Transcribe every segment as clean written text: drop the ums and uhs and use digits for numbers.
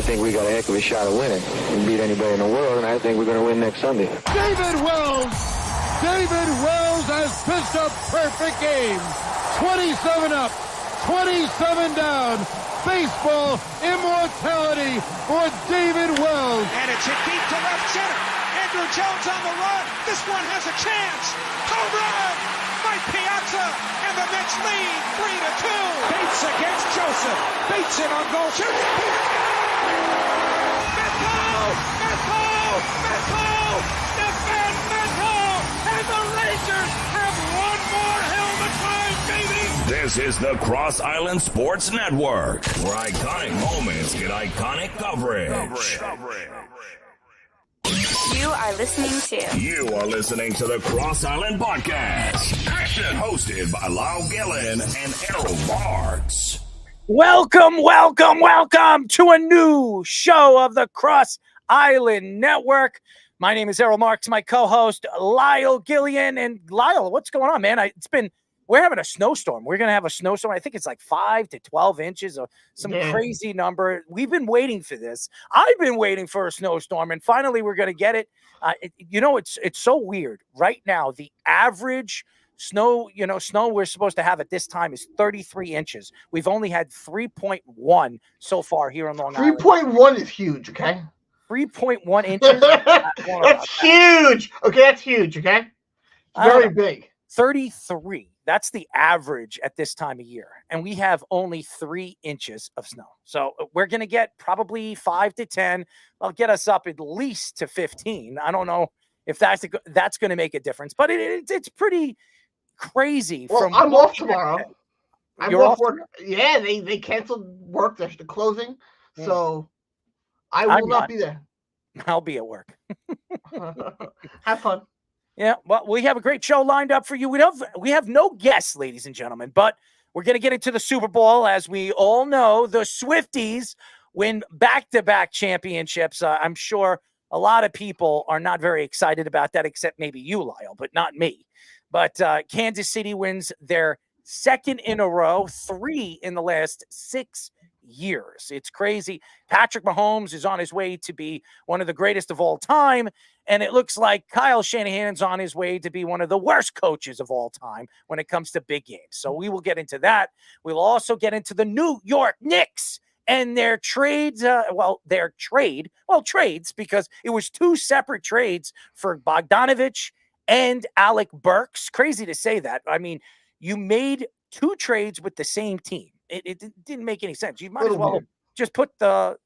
think we got a heck of a shot of winning. We can beat anybody in the world, and I think we're going to win next Sunday. David Wells has pitched a perfect game. 27 up, 27 down. Baseball immortality for David Wells. And it's hit deep to left center. Andrew Jones on the run. This one has a chance. Home run! Mike Piazza, and the Mets lead 3-2. Bates against Joseph. Bates in on goal. Shoots. Mets defend Mets, and the Rangers have one more helmet time, baby. This is the Cross Island Sports Network, where iconic moments get iconic coverage. You are listening to the Cross Island Podcast, hosted by Lyle Gillen and Errol Burks. Welcome to a new show of the Cross Island Network. My name is Errol Marks, my co-host Lyle Gillian. And Lyle, what's going on, man? We're having a snowstorm. We're going to have a snowstorm. I think it's like 5 to 12 inches or some crazy number. We've been waiting for this. I've been waiting for a snowstorm, and finally we're going to get it. It's so weird. Right now, the average snow we're supposed to have at this time is 33 inches. We've only had 3.1 so far here on Long Island. 3.1 is huge, okay? 3.1 inches. That's huge. Okay, that's huge, okay? Very big. 33. That's the average at this time of year. And we have only 3 inches of snow. So we're going to get probably 5 to 10. I'll get us up at least to 15. I don't know if that's going to make a difference, but it's pretty crazy. Well, I'm off tomorrow. You're off work. Yeah, they canceled work. They're closing. So I will not be there. I'll be at work. Have fun. Yeah, well, we have a great show lined up for you. We have no guests, ladies and gentlemen, but we're going to get into the Super Bowl. As we all know, the Swifties win back-to-back championships. I'm sure a lot of people are not very excited about that, except maybe you, Lyle, but not me. But Kansas City wins their second in a row, 3 in the last 6 years. It's crazy. Patrick Mahomes is on his way to be one of the greatest of all time, and it looks like Kyle Shanahan's on his way to be one of the worst coaches of all time when it comes to big games. So we will get into that. We'll also get into the New York Knicks and their trades. Trades, because it was 2 separate trades for Bogdanović and Alec Burks. Crazy to say that. I mean, you made 2 trades with the same team. It didn't make any sense. You might as well just put the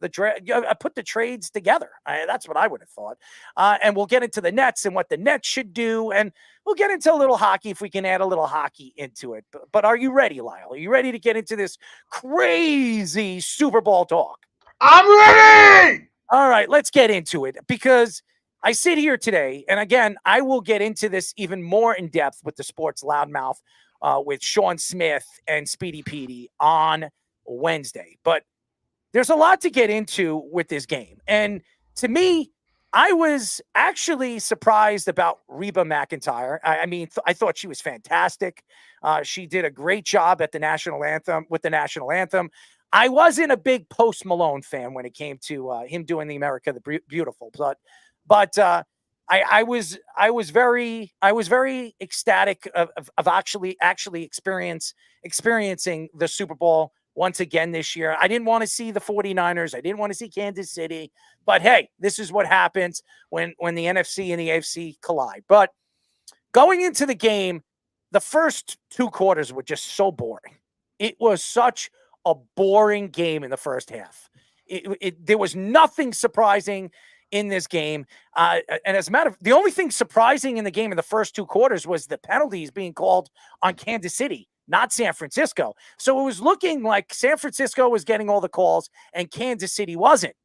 trades together. That's what I would have thought. And we'll get into the Nets and what the Nets should do, and we'll get into a little hockey if we can add a little hockey into it. But are you ready, Lyle? Are you ready to get into this crazy Super Bowl talk? I'm ready. All right, let's get into it, because I sit here today, and again, I will get into this even more in depth with the Sports Loudmouth with Sean Smith and Speedy Petey on Wednesday. But there's a lot to get into with this game. And to me, I was actually surprised about Reba McEntire. I thought she was fantastic. She did a great job at the national anthem with the national anthem. I wasn't a big Post Malone fan when it came to him doing the America the Beautiful, but I was very ecstatic of actually experiencing the Super Bowl once again this year. I didn't want to see the 49ers. I didn't want to see Kansas City. But hey, this is what happens when the NFC and the AFC collide. But going into the game, the first 2 quarters were just so boring. It was such a boring game in the first half. There was nothing surprising in this game. And as a matter of, the only thing surprising in the game in the first 2 quarters was the penalties being called on Kansas City, not San Francisco. So it was looking like San Francisco was getting all the calls and Kansas City wasn't.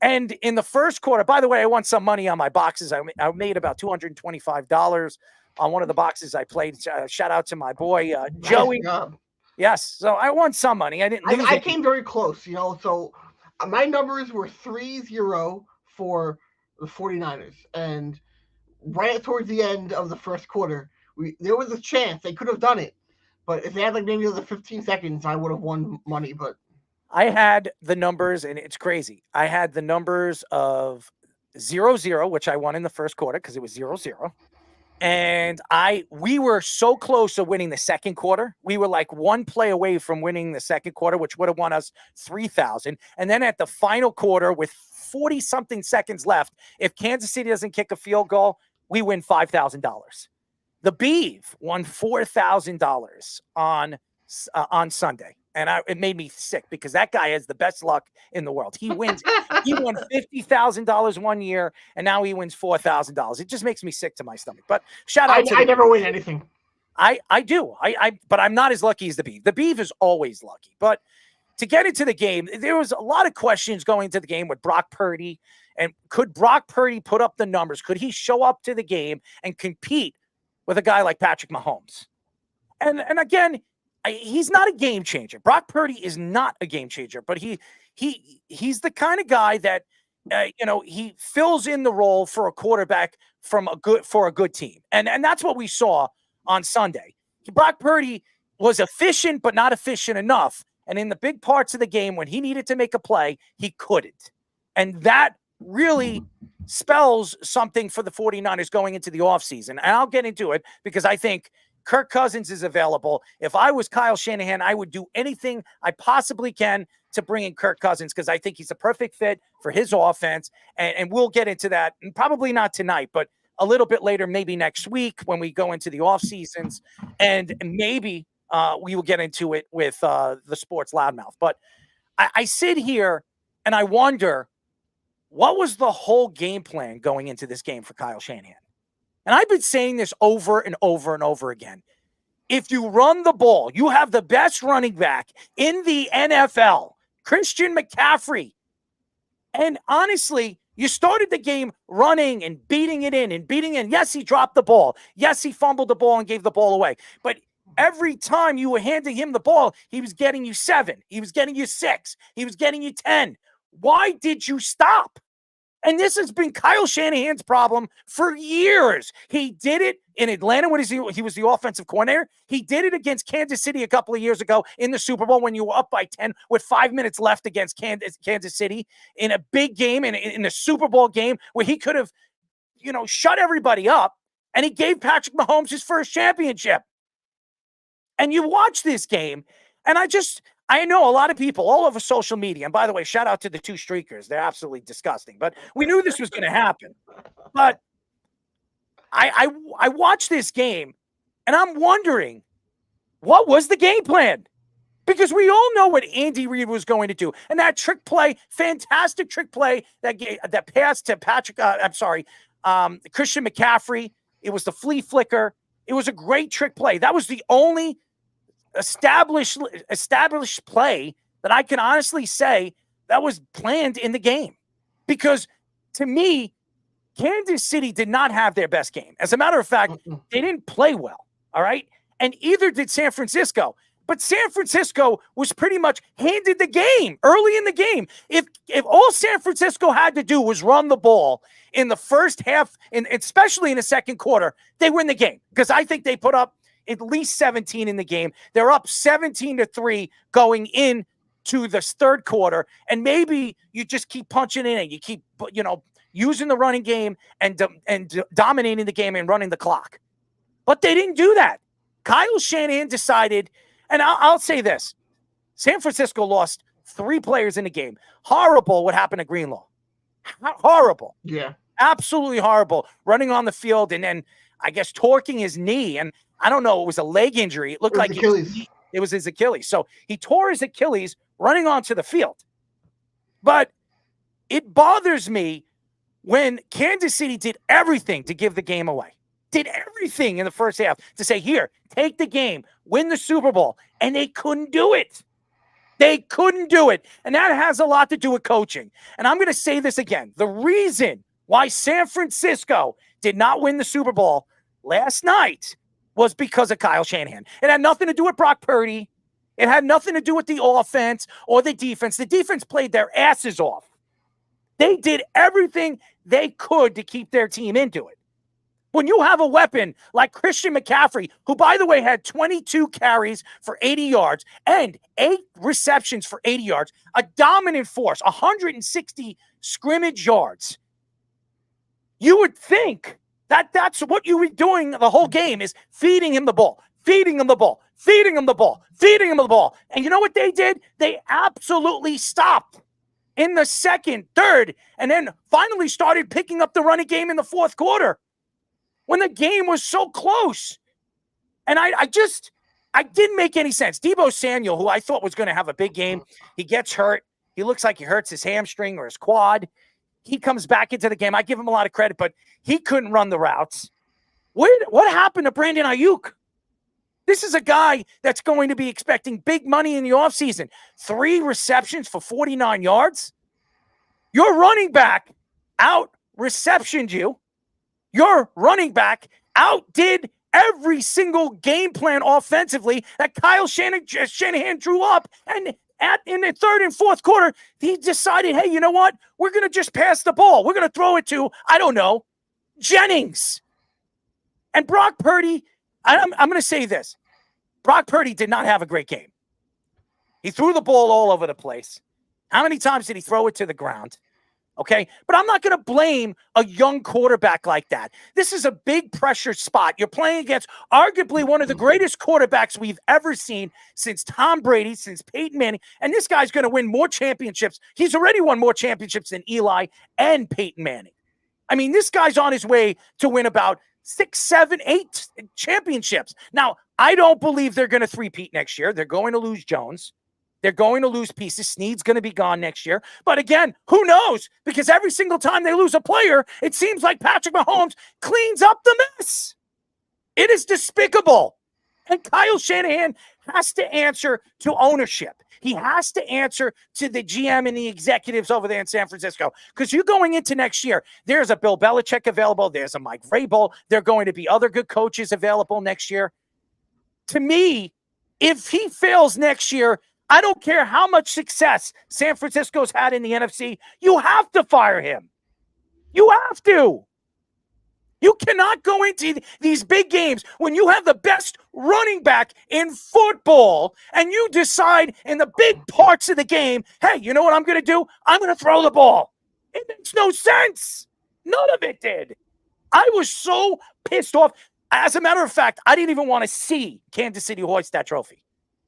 And in the first quarter, by the way, I won some money on my boxes. I made about $225 on one of the boxes I played. Shout out to my boy, Joey. Yes. So I won some money. I didn't lose. I came very close, so my numbers were 3-0 for the 49ers. And right towards the end of the first quarter, there was a chance they could have done it. But if they had maybe another 15 seconds, I would have won money. But I had the numbers, and it's crazy. I had the numbers of 0-0, which I won in the first quarter because it was 0-0. And we were so close to winning the second quarter. We were like one play away from winning the second quarter, which would have won us 3,000. And then at the final quarter, with 40 something seconds left, if Kansas City doesn't kick a field goal, we win $5,000. The Beeve won $4,000 on Sunday. And it made me sick because that guy has the best luck in the world. He wins. He won $50,000 one year, and now he wins $4,000. It just makes me sick to my stomach. But shout out to I never win anything. I do. But I'm not as lucky as the Beeve. The Beeve is always lucky. But to get into the game, there was a lot of questions going into the game with Brock Purdy. And could Brock Purdy put up the numbers? Could he show up to the game and compete with a guy like Patrick Mahomes? And again, he's not a game changer. Brock Purdy is not a game changer, but he's the kind of guy that he fills in the role for a quarterback for a good team, and that's what we saw on Sunday. Brock Purdy was efficient, but not efficient enough, and in the big parts of the game when he needed to make a play, he couldn't, and that really spells something for the 49ers going into the offseason. And I'll get into it because I think Kirk Cousins is available. If I was Kyle Shanahan, I would do anything I possibly can to bring in Kirk Cousins because I think he's a perfect fit for his offense. And we'll get into that, and probably not tonight, but a little bit later, maybe next week when we go into the off seasons. And maybe we will get into it with the sports loudmouth. But I sit here and I wonder, what was the whole game plan going into this game for Kyle Shanahan? And I've been saying this over and over and over again. If you run the ball, you have the best running back in the NFL, Christian McCaffrey. And honestly, you started the game running and beating it in. Yes, he dropped the ball. Yes, he fumbled the ball and gave the ball away. But every time you were handing him the ball, he was getting you 7. He was getting you 6. He was getting you 10. Why did you stop? And this has been Kyle Shanahan's problem for years. He did it in Atlanta when he was the offensive coordinator. He did it against Kansas City a couple of years ago in the Super Bowl when you were up by 10 with 5 minutes left against Kansas City in a big game, in the Super Bowl game where he could have, shut everybody up, and he gave Patrick Mahomes his first championship. And you watch this game, and I know a lot of people all over social media, and by the way, shout out to the 2 streakers. They're absolutely disgusting, but we knew this was going to happen. But I watched this game, and I'm wondering, what was the game plan? Because we all know what Andy Reid was going to do. And that trick play, fantastic trick play, that pass to Christian McCaffrey, it was the flea flicker. It was a great trick play. That was the only established play that I can honestly say that was planned in the game. Because to me, Kansas City did not have their best game. As a matter of fact, they didn't play well, all right? And either did San Francisco. But San Francisco was pretty much handed the game early in the game. If all San Francisco had to do was run the ball in the first half, and especially in the second quarter, they win the game. Because I think they put up at least 17 in the game. They're up 17-3 going into the third quarter. And maybe you just keep punching in and you keep, using the running game and dominating the game and running the clock. But they didn't do that. Kyle Shanahan decided, and I'll say this, San Francisco lost 3 players in the game. Horrible what happened to Greenlaw. Horrible. Yeah. Absolutely horrible. Running on the field and then, I guess, torquing his knee. And I don't know, it was a leg injury. It looked like it was his Achilles. So he tore his Achilles running onto the field. But it bothers me when Kansas City did everything to give the game away. Did everything in the first half to say, here, take the game, win the Super Bowl. And they couldn't do it. They couldn't do it. And that has a lot to do with coaching. And I'm going to say this again. The reason why San Francisco did not win the Super Bowl last night was because of Kyle Shanahan. It had nothing to do with Brock Purdy. It had nothing to do with the offense or the defense. The defense played their asses off. They did everything they could to keep their team into it. When you have a weapon like Christian McCaffrey, who, by the way, had 22 carries for 80 yards and 8 receptions for 80 yards, a dominant force, 160 scrimmage yards, you would think that that's what you were doing the whole game, is feeding him the ball, feeding him the ball, feeding him the ball, feeding him the ball. And you know what they did? They absolutely stopped in the second, third, and then finally started picking up the running game in the fourth quarter when the game was so close. And I didn't make any sense. Deebo Samuel, who I thought was going to have a big game, he gets hurt. He looks like he hurts his hamstring or his quad. He comes back into the game. I give him a lot of credit, but he couldn't run the routes. What happened to Brandon Ayuk? This is a guy that's going to be expecting big money in the offseason. 3 receptions for 49 yards. Your running back out-receptioned you. Your running back outdid every single game plan offensively that Kyle Shanahan drew up. And in the third and fourth quarter, he decided, hey, you know what? We're going to just pass the ball. We're going to throw it to, I don't know, Jennings. And Brock Purdy, I'm going to say this. Brock Purdy did not have a great game. He threw the ball all over the place. How many times did he throw it to the ground? Okay, but I'm not going to blame a young quarterback like that. This is a big pressure spot. You're playing against arguably one of the greatest quarterbacks we've ever seen since Tom Brady, since Peyton Manning, and this guy's going to win more championships. He's already won more championships than Eli and Peyton Manning. I mean, this guy's on his way to win about 6, 7, 8 championships. Now, I don't believe they're going to three-peat next year. They're going to lose Jones. They're going to lose pieces. Snead's going to be gone next year. But again, who knows? Because every single time they lose a player, it seems like Patrick Mahomes cleans up the mess. It is despicable. And Kyle Shanahan has to answer to ownership. He has to answer to the GM and the executives over there in San Francisco. Because you're going into next year, there's a Bill Belichick available. There's a Mike Vrabel. There are going to be other good coaches available next year. To me, if he fails next year, I don't care how much success San Francisco's had in the NFC. You have to fire him. You have to. You cannot go into these big games when you have the best running back in football and you decide in the big parts of the game, hey, you know what I'm going to do? I'm going to throw the ball. It makes no sense. None of it did. I was so pissed off. As a matter of fact, I didn't even want to see Kansas City hoist that trophy.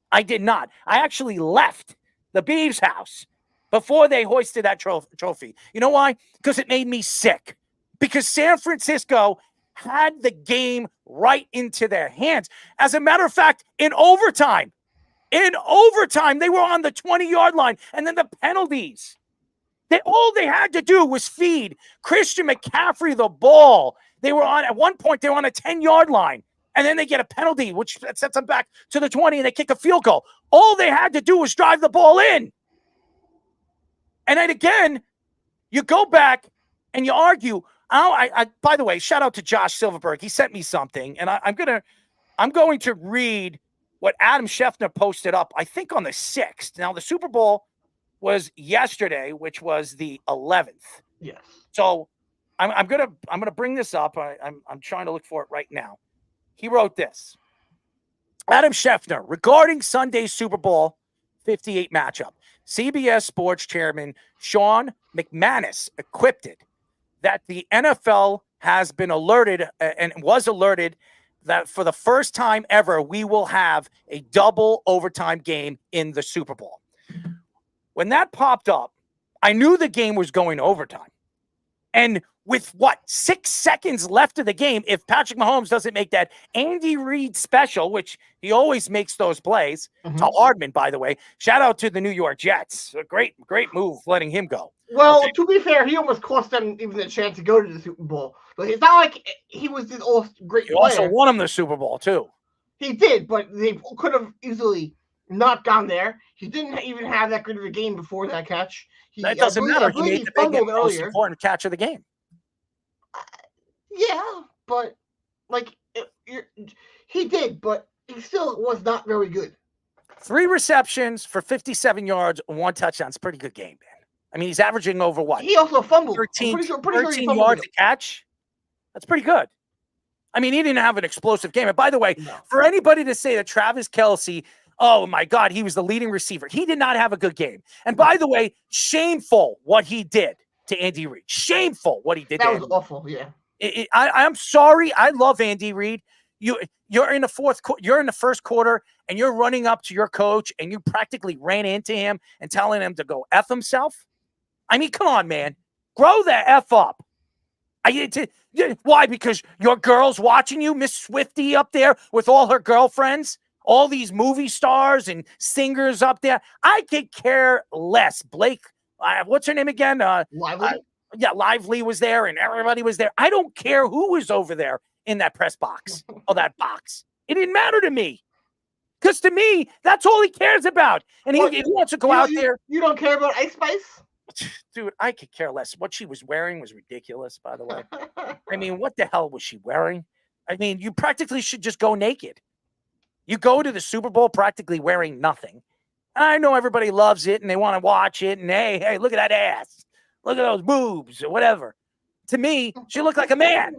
I did not. I actually left the Beavs house before they hoisted that trophy. You know why? Because it made me sick. Because San Francisco had the game right into their hands. As a matter of fact, in overtime, they were on the 20-yard line. And then the penalties. All they had to do was feed Christian McCaffrey the ball. At one point, they were on a 10-yard line. And then they get a penalty, which sets them back to the 20, and they kick a field goal. All they had to do was drive the ball in. And then again, you go back and you argue. By the way, shout out to Josh Silverberg. He sent me something, and I'm going to read what Adam Schefter posted up, I think on the 6th. Now, the Super Bowl was yesterday, which was the 11th. Yes. So I'm gonna bring this up. I'm trying to look for it right now. He wrote this. Adam Schefter, regarding Sunday's Super Bowl 58 matchup, CBS Sports Chairman Sean McManus equipped it that the NFL has been alerted and was alerted that for the first time ever, we will have a double overtime game in the Super Bowl. When that popped up, I knew the game was going to overtime. And with 6 seconds left of the game, if Patrick Mahomes doesn't make that Andy Reid special, which he always makes those plays, to Hardman, by the way, shout out to the New York Jets. A great move letting him go. Well, to be fair, he almost cost them even the chance to go to the Super Bowl. But it's not like he was this great player. He also won him the Super Bowl, too. He did, but they could have easily not gone there. He didn't even have that good of a game before that catch. That doesn't matter. He made the big most important catch of the game. Yeah, but he did, but he still was not very good. 3 receptions for 57 yards, 1 touchdown. It's a pretty good game, man. I mean, he's averaging over what? He also fumbled. 13 yards a catch. That's pretty good. I mean, he didn't have an explosive game. And by the way, No. for anybody to say that Travis Kelce, oh my God, he was the leading receiver, he did not have a good game. And by the way, shameful what he did to Andy Reid. Shameful what he did. That was awful. Yeah. I'm sorry. I love Andy Reid. You're in the first quarter, and you're running up to your coach, and you practically ran into him and telling him to go F himself. I mean, come on, man. Grow the F up. Why? Because your girl's watching you, Miss Swifty up there with all her girlfriends, all these movie stars and singers up there. I could care less. Blake, what's her name again? Lively? Yeah, Lively was there and everybody was there. I don't care who was over there in that press box or that box. It didn't matter to me. Because to me, that's all he cares about. And he wants to go out there. You don't care about Ice Spice? Dude, I could care less. What she was wearing was ridiculous, by the way. I mean, what the hell was she wearing? I mean, you practically should just go naked. You go to the Super Bowl practically wearing nothing. I know everybody loves it and they want to watch it. And hey, look at that ass. Look at those boobs or whatever. To me, she looked like a man.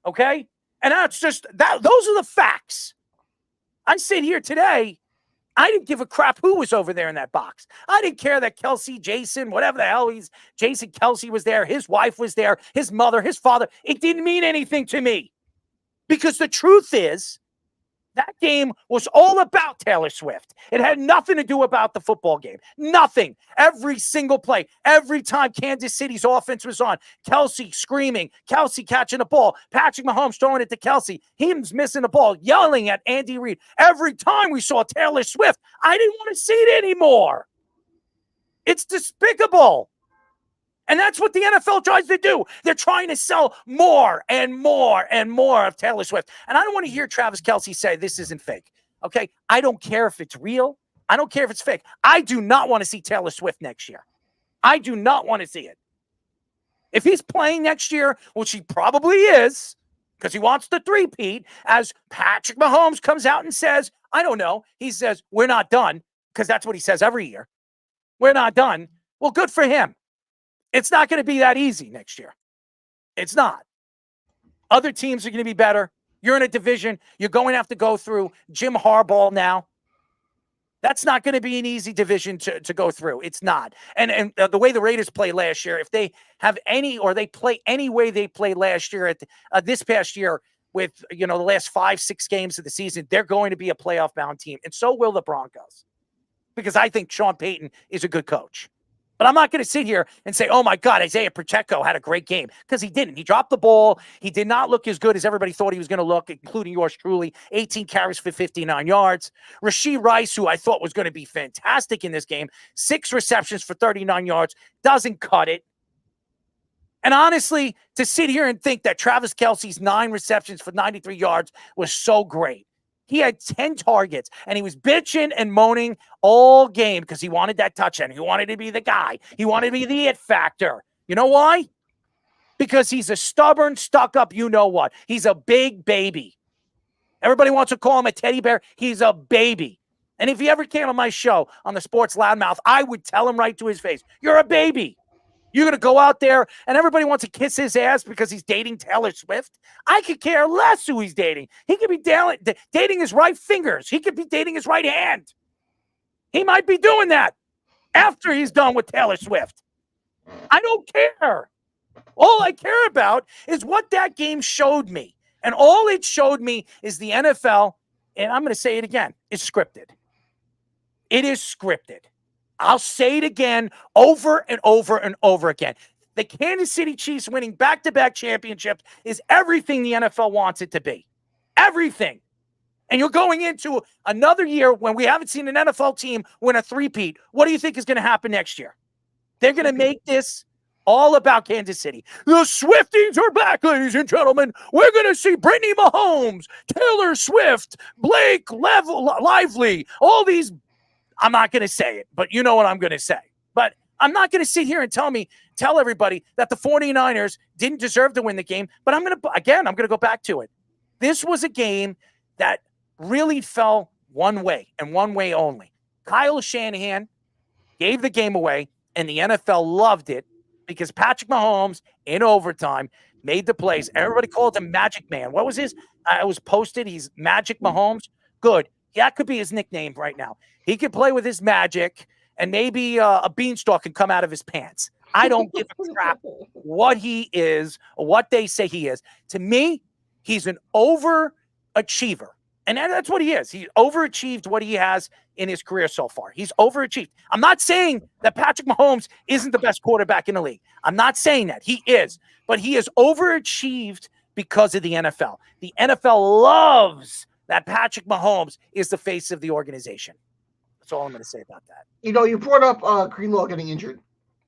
Okay? And that's just that. Those are the facts. I sit here today. I didn't give a crap who was over there in that box. I didn't care that Jason, whatever the hell Jason Kelce was there. His wife was there. His mother, his father. It didn't mean anything to me. Because the truth is, that game was all about Taylor Swift. It had nothing to do about the football game. Nothing. Every single play, every time Kansas City's offense was on, Kelce screaming, Kelce catching the ball, Patrick Mahomes throwing it to Kelce, him's missing the ball, yelling at Andy Reid. Every time we saw Taylor Swift, I didn't want to see it anymore. It's despicable. And that's what the NFL tries to do. They're trying to sell more and more and more of Taylor Swift. And I don't want to hear Travis Kelce say this isn't fake. Okay? I don't care if it's real. I don't care if it's fake. I do not want to see Taylor Swift next year. I do not want to see it. If he's playing next year, which he probably is, because he wants the three-peat, as Patrick Mahomes comes out and says, I don't know, he says, we're not done, because that's what he says every year. We're not done. Well, good for him. It's not going to be that easy next year. It's not. Other teams are going to be better. You're in a division. You're going to have to go through Jim Harbaugh now. That's not going to be an easy division to go through. It's not. And the way the Raiders played last year, if they have any or they play any way they played last year at this past year with, the last 5-6 games of the season, they're going to be a playoff-bound team. And so will the Broncos. Because I think Sean Payton is a good coach. But I'm not going to sit here and say, oh, my God, Isaiah Pacheco had a great game. Because he didn't. He dropped the ball. He did not look as good as everybody thought he was going to look, including yours truly. 18 carries for 59 yards. Rashee Rice, who I thought was going to be fantastic in this game, 6 receptions for 39 yards, doesn't cut it. And honestly, to sit here and think that Travis Kelce's 9 receptions for 93 yards was so great. He had 10 targets, and he was bitching and moaning all game because he wanted that touchdown. He wanted to be the guy. He wanted to be the it factor. You know why? Because he's a stubborn, stuck-up you-know-what. He's a big baby. Everybody wants to call him a teddy bear. He's a baby. And if he ever came on my show on the Sports Loudmouth, I would tell him right to his face, you're a baby. You're going to go out there and everybody wants to kiss his ass because he's dating Taylor Swift. I could care less who he's dating. He could be dating his right fingers. He could be dating his right hand. He might be doing that after he's done with Taylor Swift. I don't care. All I care about is what that game showed me. And all it showed me is the NFL, and I'm going to say it again, is scripted. It is scripted. I'll say it again over and over and over again. The Kansas City Chiefs winning back-to-back championships is everything the NFL wants it to be. Everything. And you're going into another year when we haven't seen an NFL team win a three-peat. What do you think is going to happen next year? They're going to make this all about Kansas City. The Swifties are back, ladies and gentlemen. We're going to see Brittany Mahomes, Taylor Swift, Blake Lively, all these. I'm not going to say it, but you know what I'm going to say. But I'm not going to sit here and tell everybody that the 49ers didn't deserve to win the game. But I'm going to go back to it. This was a game that really fell one way and one way only. Kyle Shanahan gave the game away, and the NFL loved it because Patrick Mahomes, in overtime, made the plays. Everybody called him Magic Man. What was his? I was posted. He's Magic Mahomes. Good. That could be his nickname right now. He could play with his magic, and maybe a beanstalk can come out of his pants. I don't give a crap what he is or what they say he is. To me, he's an overachiever. And that's what he is. He overachieved what he has in his career so far. He's overachieved. I'm not saying that Patrick Mahomes isn't the best quarterback in the league. I'm not saying that. He is. But he is overachieved because of the NFL. The NFL loves that Patrick Mahomes is the face of the organization. That's all I'm going to say about that. You brought up Greenlaw getting injured.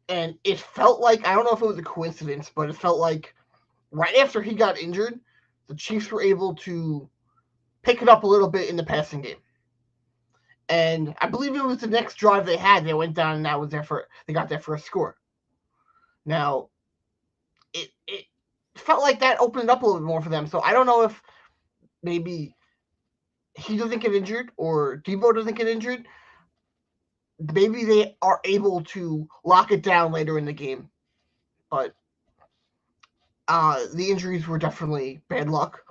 And it felt like, I don't know if it was a coincidence, but it felt like right after he got injured, the Chiefs were able to pick it up a little bit in the passing game. And I believe it was the next drive they had. They went down and they got their first score. Now, it felt like that opened up a little bit more for them. So I don't know if maybe he doesn't get injured or Debo doesn't get injured. Maybe they are able to lock it down later in the game. But the injuries were definitely bad luck.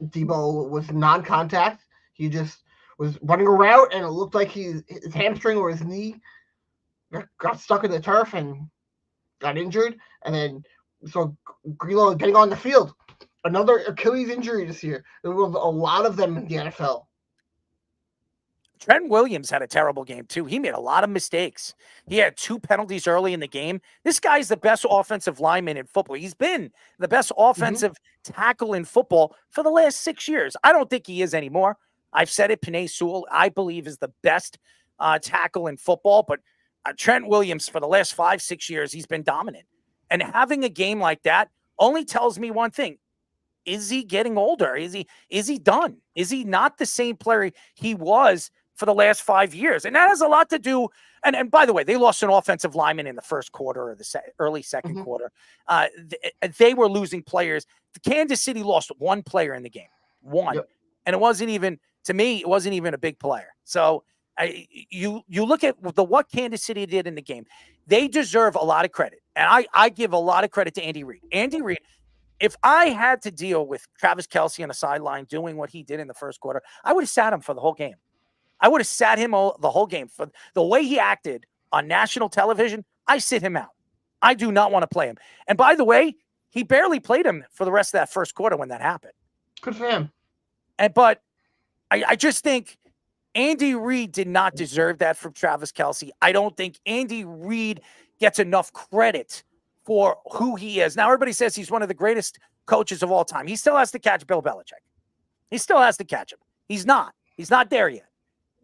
Debo was non-contact. He just was running a route, and it looked like his hamstring or his knee got stuck in the turf and got injured. And then so Greenlaw getting on the field. Another Achilles injury this year. There was a lot of them in the NFL. Trent Williams had a terrible game, too. He made a lot of mistakes. He had 2 penalties early in the game. This guy's the best offensive lineman in football. He's been the best offensive tackle in football for the last 6 years. I don't think he is anymore. I've said it. Penei Sewell, I believe, is the best tackle in football. But Trent Williams, for the last 5-6 years, he's been dominant. And having a game like that only tells me one thing. Is he getting older? Is he done? Is he not the same player he was for the last 5 years? And that has a lot to do. And by the way, they lost an offensive lineman in the first quarter or the early second quarter. They were losing players. Kansas City lost one player in the game, one. Yep. And it wasn't even, to me, it wasn't even a big player. So you look at what Kansas City did in the game. They deserve a lot of credit. And I give a lot of credit to Andy Reid. Andy Reid, if I had to deal with Travis Kelce on the sideline doing what he did in the first quarter, I would have sat him for the whole game. I would have sat him the whole game. For the way he acted on national television, I sit him out. I do not want to play him. And by the way, he barely played him for the rest of that first quarter when that happened. Good for him. But I just think Andy Reid did not deserve that from Travis Kelce. I don't think Andy Reid gets enough credit for who he is. Now, everybody says he's one of the greatest coaches of all time. He still has to catch Bill Belichick. He still has to catch him. He's not. He's not there yet.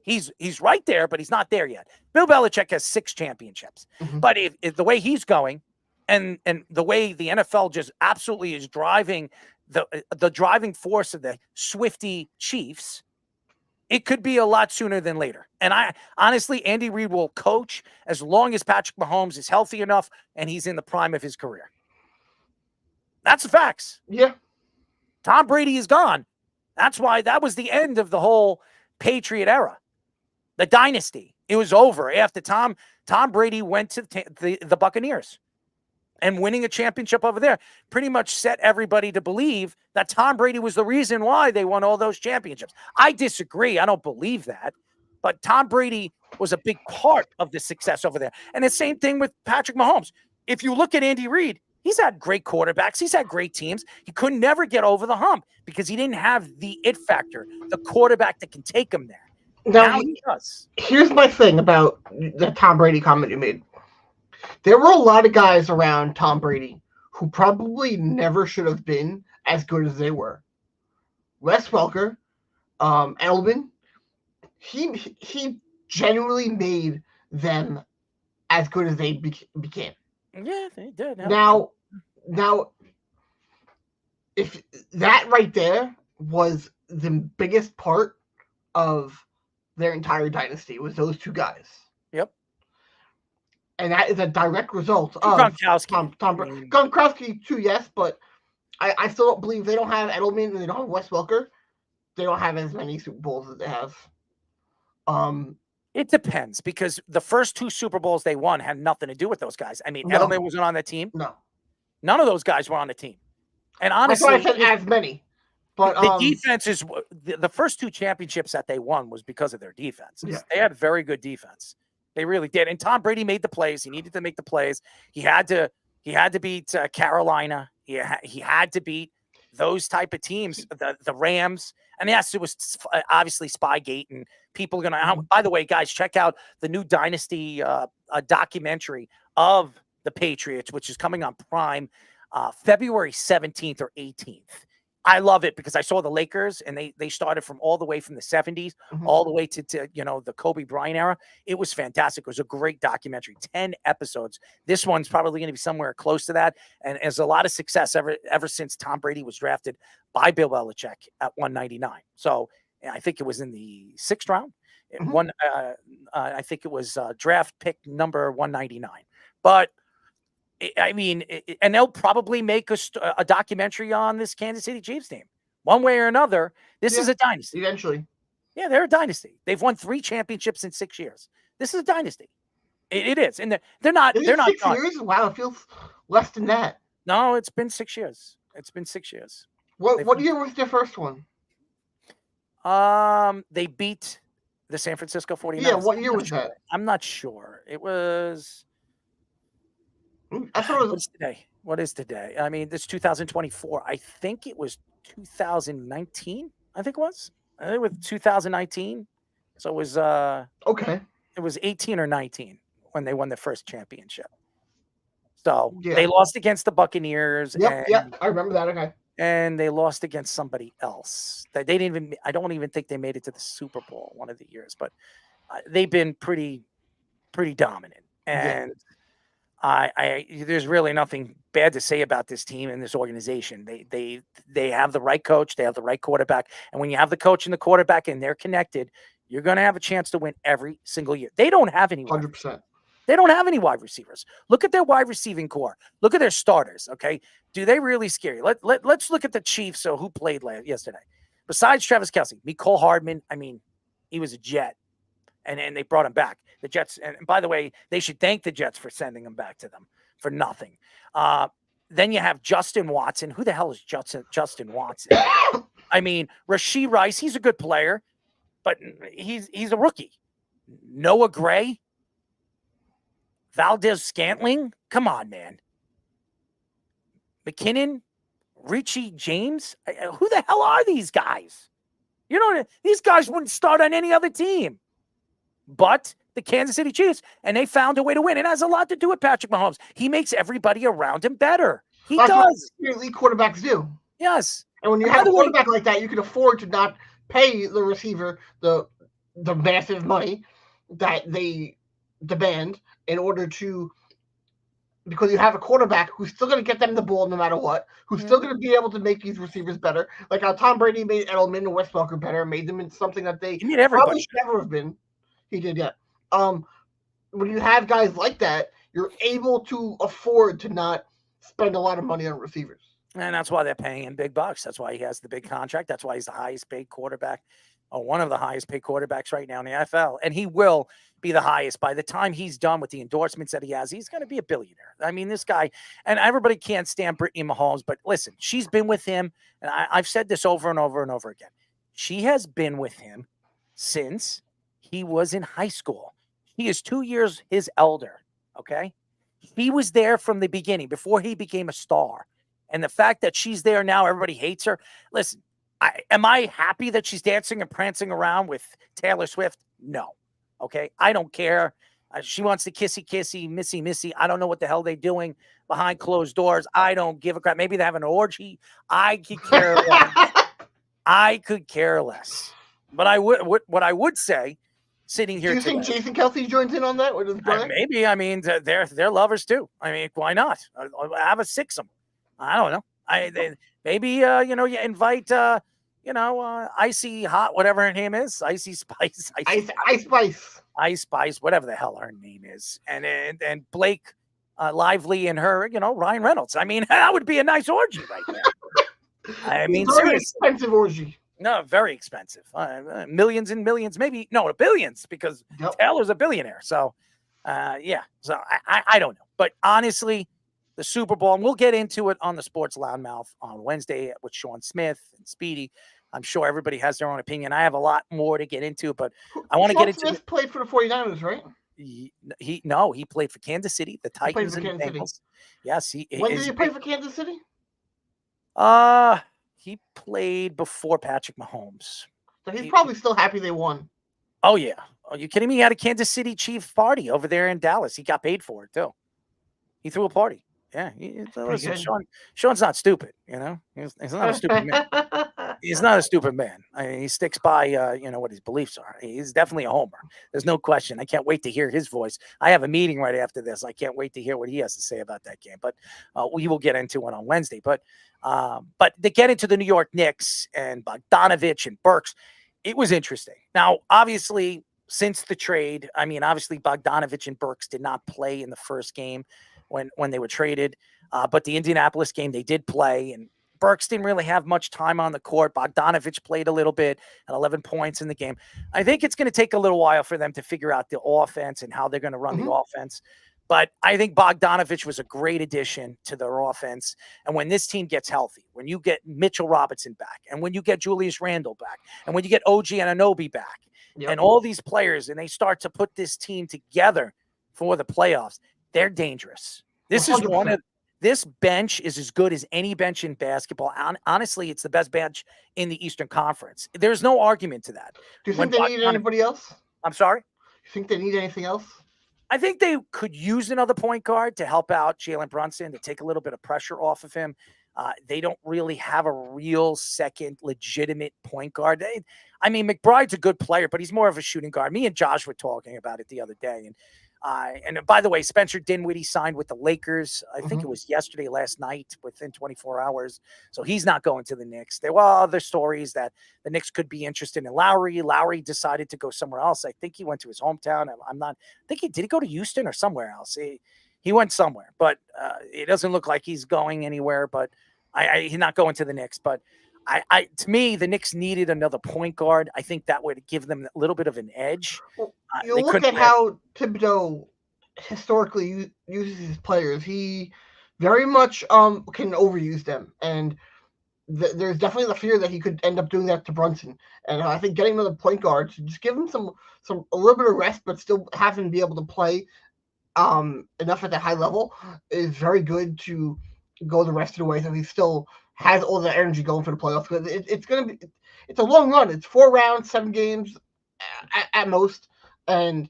He's right there, but he's not there yet. Bill Belichick has 6 championships. But if the way he's going and the way the NFL just absolutely is driving the driving force of the Swiftie Chiefs, it could be a lot sooner than later. And honestly, Andy Reid will coach as long as Patrick Mahomes is healthy enough and he's in the prime of his career. That's the facts. Yeah. Tom Brady is gone. That's why that was the end of the whole Patriot era. The dynasty. It was over after Tom Brady went to the Buccaneers. And winning a championship over there pretty much set everybody to believe that Tom Brady was the reason why they won all those championships. I disagree. I don't believe that. But Tom Brady was a big part of the success over there. And the same thing with Patrick Mahomes. If you look at Andy Reid, he's had great quarterbacks. He's had great teams. He could never get over the hump because he didn't have the it factor, the quarterback that can take him there. Now he does. Here's my thing about the Tom Brady comment you made. There were a lot of guys around Tom Brady who probably never should have been as good as they were. Wes Welker, Edelman, he genuinely made them as good as they became. Yeah, they did. Now, if that right there was the biggest part of their entire dynasty, was those 2 guys. Yep. And that is a direct result of Gronkowski. Tom Brady. Gronkowski too, yes, but I still don't believe they don't have Edelman and they don't have Wes Welker. They don't have as many Super Bowls as they have. It depends because the first 2 Super Bowls they won had nothing to do with those guys. I mean, Edelman wasn't on the team. No. None of those guys were on the team. And honestly, that's why I said as many. But the defense is the first 2 championships that they won was because of their defense. Yeah. They had very good defense. They really did. And Tom Brady made the plays. He needed to make the plays. He had to beat Carolina. He had to beat those type of teams, the Rams. And yes, it was obviously Spygate, and people are going to. By the way, guys, check out the new Dynasty documentary of the Patriots, which is coming on Prime February 17th or 18th. I love it because I saw the Lakers, and they started from all the way from the 70s all the way to the Kobe Bryant era. It was fantastic. It was a great documentary, 10 episodes. This one's probably going to be somewhere close to that, and has a lot of success ever since Tom Brady was drafted by Bill Belichick at 199. So I think it was in the 6th round. I think it was draft pick number 199. But I mean, and they'll probably make a documentary on this Kansas City Chiefs team. One way or another, this is a dynasty. Eventually. Yeah, they're a dynasty. They've won 3 championships in 6 years. This is a dynasty. It is. And they're not. They're not 6 years? Wow, it feels less than that. No, it's been 6 years. It's been 6 years. What year was their first one? They beat the San Francisco 49ers. Yeah, what year was that? I'm not sure. It was. I thought it was. What's today? What is today? I mean, this 2024. I think it was 2019. I think it was. I think it was 2019. So it was. Okay. It was 18 or 19 when they won their first championship. So Yeah. they lost against the Buccaneers. Yep. I remember that. Okay. And they lost against somebody else. They didn't even. I don't even think they made it to the Super Bowl one of the years, but they've been pretty dominant. And there's really nothing bad to say about this team and this organization. They have the right coach. They have the right quarterback. And when you have the coach and the quarterback and they're connected, you're going to have a chance to win every single year. They don't have any. 100%. They don't have any wide receivers. Look at their wide receiving core. Look at their starters. Okay, do they really scare you? Let's look at the Chiefs. So who played yesterday? Besides Travis Kelce, Mecole Hardman. I mean, he was a Jet, and they brought him back. The Jets, and by the way, they should thank the Jets for sending him back to them for nothing. Then you have Justin Watson. Who the hell is Justin Watson? I mean, Rashee Rice. He's a good player, but he's a rookie. Noah Gray. Valdez-Scantling? Come on, man. McKinnon? Richie James? Who the hell are these guys? You know, these guys wouldn't start on any other team. But the Kansas City Chiefs, and they found a way to win. It has a lot to do with Patrick Mahomes. He makes everybody around him better. That's does. What elite quarterbacks do. Yes. And when you have a quarterback like that, you can afford to not pay the receiver the massive money that they demand in order to, because you have a quarterback who's still going to get them the ball no matter what, who's still going to be able to make these receivers better. Like how Tom Brady made Edelman and Wes Welker better, made them into something that they probably should never have been. He did, yeah. When you have guys like that, you're able to afford to not spend a lot of money on receivers. And that's why they're paying him big bucks. That's why he has the big contract. That's why he's the highest paid quarterback, or one of the highest paid quarterbacks right now in the NFL. And he will be the highest. By the time he's done with the endorsements that he has, he's going to be a billionaire. I mean, this guy, and everybody can't stand Brittany Mahomes, but listen, she's been with him. And I've said this over and over and over again. She has been with him since he was in high school. He is 2 years his elder. Okay. He was there from the beginning before he became a star. And the fact that she's there now, everybody hates her. Listen, am I happy that she's dancing and prancing around with Taylor Swift? No. Okay. I don't care. She wants to kissy, missy. I don't know what the hell they're doing behind closed doors. I don't give a crap. Maybe they have an orgy. I could care less. I could care less. But what I would say, sitting here, do you think Jason Kelce joins in on that with his brother? Maybe. I mean, they're lovers too. I mean, why not? Have a sixsome. I don't know. Maybe you invite Icy Hot, whatever her name is, Icy Spice, Ice Spice, whatever the hell her name is, and Blake Lively and her, Ryan Reynolds. I mean, that would be a nice orgy right there. I mean, very expensive orgy. No, very expensive. Millions and millions, maybe billions, because Taylor's a billionaire. So, yeah. So I don't know, but honestly, the Super Bowl, and we'll get into it on the Sports Loudmouth on Wednesday with Sean Smith and Speedy. I'm sure everybody has their own opinion. I have a lot more to get into, but I want to get into Smith played for the 49ers, right? He played for Kansas City, the Titans, and the Bengals. Yes, When did he play for Kansas City? He played before Patrick Mahomes. So he's probably still happy they won. Oh yeah. Are you kidding me? He had a Kansas City Chiefs party over there in Dallas. He got paid for it too. He threw a party. Yeah, listen, Sean's not stupid. You know, he's not a stupid man. He's not a stupid man. I mean, he sticks by what his beliefs are. He's definitely a homer. There's no question. I can't wait to hear his voice. I have a meeting right after this. I can't wait to hear what he has to say about that game. But we will get into it on Wednesday. But to get into the New York Knicks and Bogdanović and Burks, it was interesting. Now, obviously, since the trade, obviously Bogdanović and Burks did not play in the first game when they were traded. But the Indianapolis game, they did play, and Burks didn't really have much time on the court. Bogdanović played a little bit at 11 points in the game. I think it's going to take a little while for them to figure out the offense and how they're going to run the offense. But I think Bogdanović was a great addition to their offense. And when this team gets healthy, when you get Mitchell Robinson back, and when you get Julius Randle back, and when you get OG Anunoby back, and all these players, and they start to put this team together for the playoffs, they're dangerous. This 100%. is this bench is as good as any bench in basketball. Honestly, it's the best bench in the Eastern Conference. There's no argument to that. Do you think they need anybody else? I'm sorry? You think they need anything else? I think they could use another point guard to help out Jalen Brunson, to take a little bit of pressure off of him. They don't really have a real second legitimate point guard. McBride's a good player, but he's more of a shooting guard. Me and Josh were talking about it the other day. And by the way, Spencer Dinwiddie signed with the Lakers. I think it was last night, within 24 hours. So he's not going to the Knicks. There were other stories that the Knicks could be interested in Lowry. Lowry decided to go somewhere else. I think he went to his hometown. Did he go to Houston or somewhere else? He went somewhere, but it doesn't look like he's going anywhere. But he's not going to the Knicks. But to me, the Knicks needed another point guard. I think that would give them a little bit of an edge. Well, you look at how Thibodeau historically uses his players. He very much can overuse them, and there's definitely the fear that he could end up doing that to Brunson. And I think getting another point guard to just give him a little bit of rest, but still have him be able to play enough at that high level is very good to go the rest of the way. So he still has all the energy going for the playoffs. Because it's a long run. It's 4 rounds, 7 games at most, and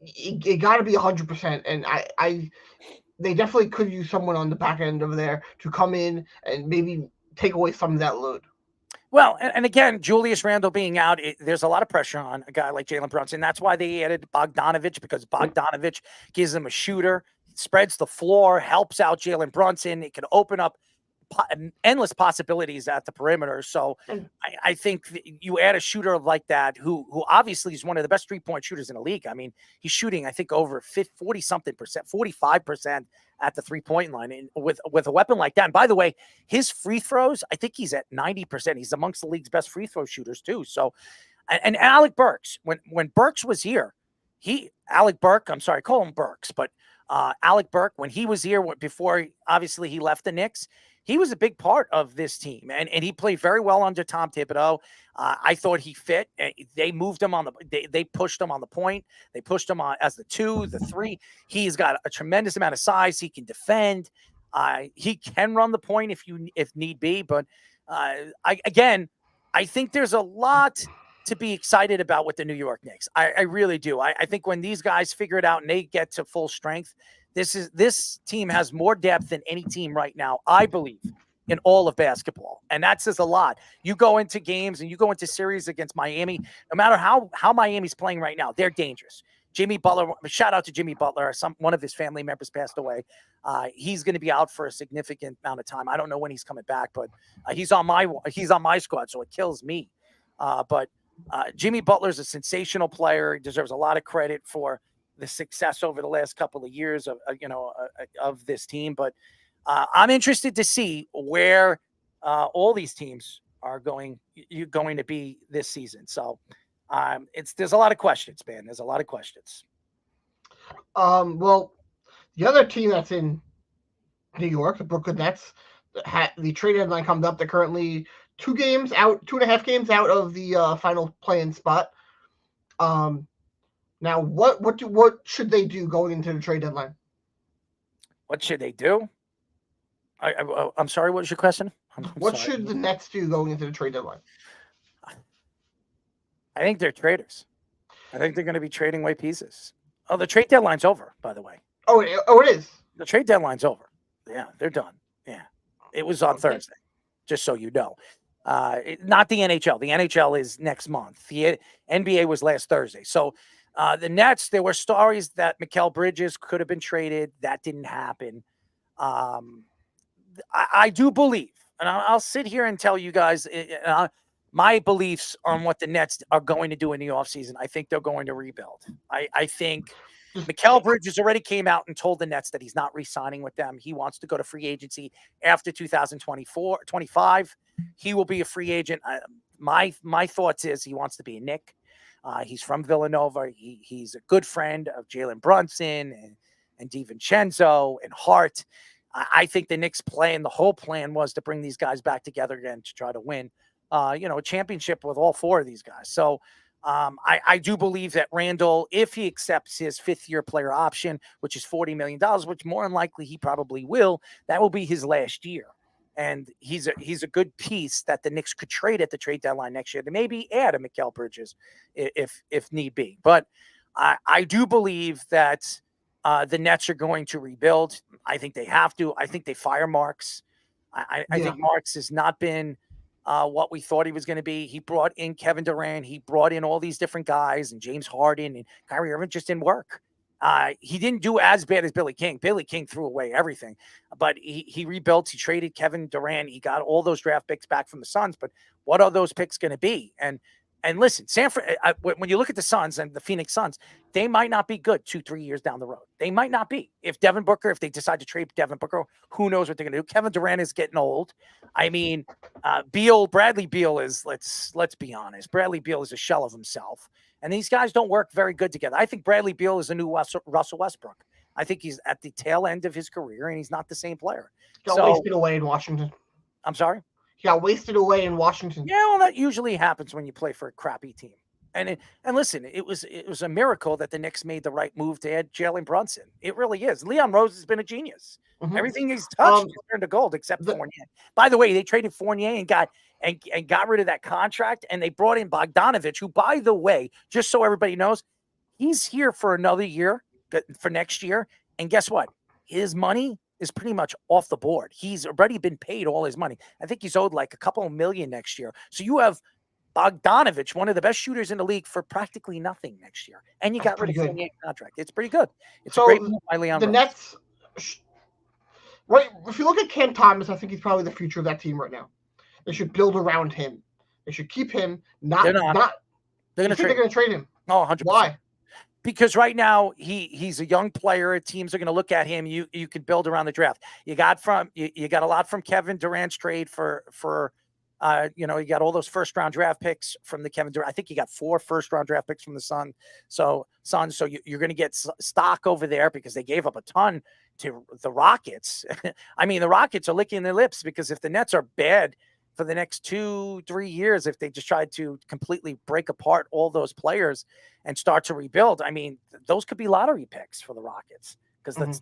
it got to be 100%. And they definitely could use someone on the back end over there to come in and maybe take away some of that load. Well, and again, Julius Randle being out, there's a lot of pressure on a guy like Jalen Brunson. That's why they added Bogdanović, because Bogdanović gives them a shooter, spreads the floor, helps out Jalen Brunson. It can open up endless possibilities at the perimeter. So I think you add a shooter like that, who obviously is one of the best 3-point shooters in the league. He's shooting, I think, over 40-something percent, 45% at the 3-point line. And with a weapon like that, and by the way, his free throws, I think he's at 90%. He's amongst the league's best free throw shooters too. So, and Alec Burks, when Burks was here, Alec Burke, I'm sorry, call him Burks, but Alec Burke, when he was here, before obviously he left the Knicks, he was a big part of this team, and he played very well under Tom Thibodeau. I thought he fit. They moved him they pushed him on the point. They pushed him on as the 2, the 3. He's got a tremendous amount of size. He can defend. He can run the point if need be. But I think there's a lot to be excited about with the New York Knicks. I really do. I think when these guys figure it out and they get to full strength, this team has more depth than any team right now, I believe, in all of basketball. And that says a lot. You go into games and you go into series against Miami, no matter how Miami's playing right now, they're dangerous. Jimmy Butler, shout out to Jimmy Butler. One of his family members passed away. He's going to be out for a significant amount of time. I don't know when he's coming back, but he's on my squad, so it kills me. But Jimmy Butler's a sensational player. He deserves a lot of credit for the success over the last couple of years of this team. But I'm interested to see where all these teams are going to be this season. So there's a lot of questions, man. There's a lot of questions. Well, the other team that's in New York, the Brooklyn Nets. The trade deadline comes up. They're currently 2.5 games out of the final play-in spot. Now, what should they do going into the trade deadline? What should they do? I'm sorry. What was your question? What should the Nets do going into the trade deadline? I think they're traders. I think they're going to be trading away pieces. Oh, the trade deadline's over, by the way. Oh, it is. The trade deadline's over. Yeah, they're done. Yeah, it was on Thursday. Just so you know, not the NHL. The NHL is next month. The NBA was last Thursday. So the Nets, there were stories that Mikal Bridges could have been traded. That didn't happen. I do believe, and I'll sit here and tell you guys my beliefs on what the Nets are going to do in the offseason. I think they're going to rebuild. I think Mikal Bridges already came out and told the Nets that he's not re-signing with them. He wants to go to free agency after 2024-25. He will be a free agent. My thoughts is he wants to be a Knick. He's from Villanova. He's a good friend of Jalen Brunson and DiVincenzo and Hart. I think the Knicks the whole plan was to bring these guys back together again to try to win, a championship with all four of these guys. So I do believe that Randall, if he accepts his fifth-year player option, which is $40 million, which more than likely he probably will, that will be his last year. And he's a good piece that the Knicks could trade at the trade deadline next year to maybe add a Mikal Bridges if need be. But I do believe that the Nets are going to rebuild. I think they have to. I think they fire Marks. I think Marks has not been what we thought he was going to be. He brought in Kevin Durant. He brought in all these different guys and James Harden and Kyrie Irving. Just didn't work. He didn't do as bad as Billy King. Billy King threw away everything, but he rebuilt. He traded Kevin Durant. He got all those draft picks back from the Suns. But what are those picks going to be? And listen, when you look at the Suns and the Phoenix Suns, they might not be good 2-3 years down the road. They might not be. If they decide to trade Devin Booker, who knows what they're going to do? Kevin Durant is getting old. I mean, Bradley Beal is, let's be honest, Bradley Beal is a shell of himself. And these guys don't work very good together. I think Bradley Beal is a new Russell Westbrook. I think he's at the tail end of his career, and he's not the same player. Got wasted away in Washington. I'm sorry? He got wasted away in Washington. Yeah, well, that usually happens when you play for a crappy team. And listen, it was a miracle that the Knicks made the right move to add Jalen Brunson. It really is. Leon Rose has been a genius. Mm-hmm. Everything he's touched has turned to gold, except Fournier. By the way, they traded Fournier and got rid of that contract, and they brought in Bogdanović, who, by the way, just so everybody knows, he's here for another year, for next year. And guess what? His money is pretty much off the board. He's already been paid all his money. I think he's owed like a couple of million next year. So you have Bogdanović, one of the best shooters in the league, for practically nothing next year. And you got rid of the Fournier contract. It's pretty good. It's a great move by Leon Rose. Nets, right? If you look at Cam Thomas, I think he's probably the future of that team right now. They should build around him. They should keep him. They're going to trade him. Oh, 100%. Why? Because right now he's a young player. Teams are going to look at him. You could build around the draft. You got a lot from Kevin Durant's trade for you got all those first round draft picks from the Kevin Durant. I think you got 4 first round draft picks from the Suns. So you're going to get stock over there because they gave up a ton to the Rockets. I mean, the Rockets are licking their lips because if the Nets are bad for the next 2-3 years, if they just tried to completely break apart all those players and start to rebuild, I mean, those could be lottery picks for the Rockets because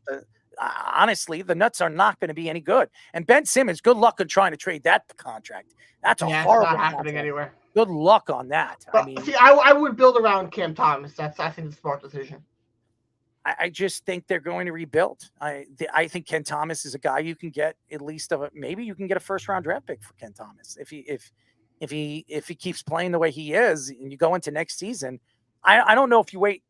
honestly, the Nuts are not going to be any good. And Ben Simmons, good luck on trying to trade that contract. That's a horrible. It's not happening anywhere. Good luck on that. But, I would build around Cam Thomas. I think it's a smart decision. I just think they're going to rebuild. I think Ken Thomas is a guy you can get at least maybe you can get a first round draft pick for Ken Thomas if he keeps playing the way he is and you go into next season. I don't know if you wait